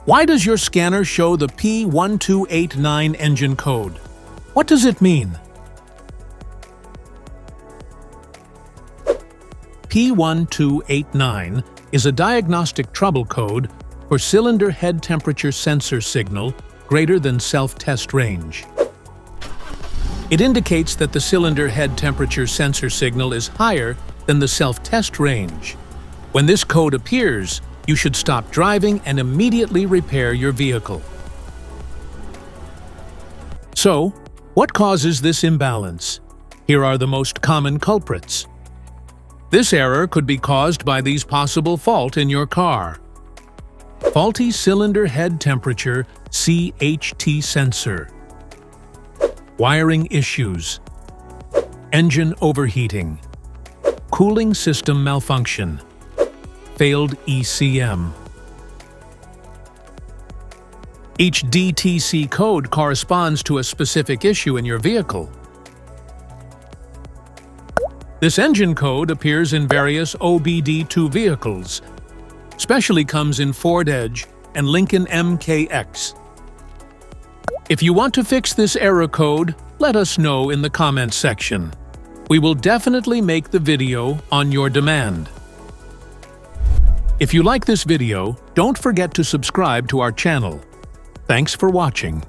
Why does your scanner show the P1289 engine code? What does it mean? P1289 is a diagnostic trouble code for cylinder head temperature sensor signal greater than self-test range. It indicates that the cylinder head temperature sensor signal is higher than the self-test range. When this code appears, you should stop driving and immediately repair your vehicle. So, what causes this imbalance? Here are the most common culprits. This error could be caused by these possible faults in your car. Faulty cylinder head temperature CHT sensor. Wiring issues. Engine overheating. Cooling system malfunction. Failed ECM. Each DTC code corresponds to a specific issue in your vehicle. This engine code appears in various OBD2 vehicles, especially comes in Ford Edge and Lincoln MKX. If you want to fix this error code, let us know in the comments section. We will definitely make the video on your demand. If you like this video, don't forget to subscribe to our channel. Thanks for watching.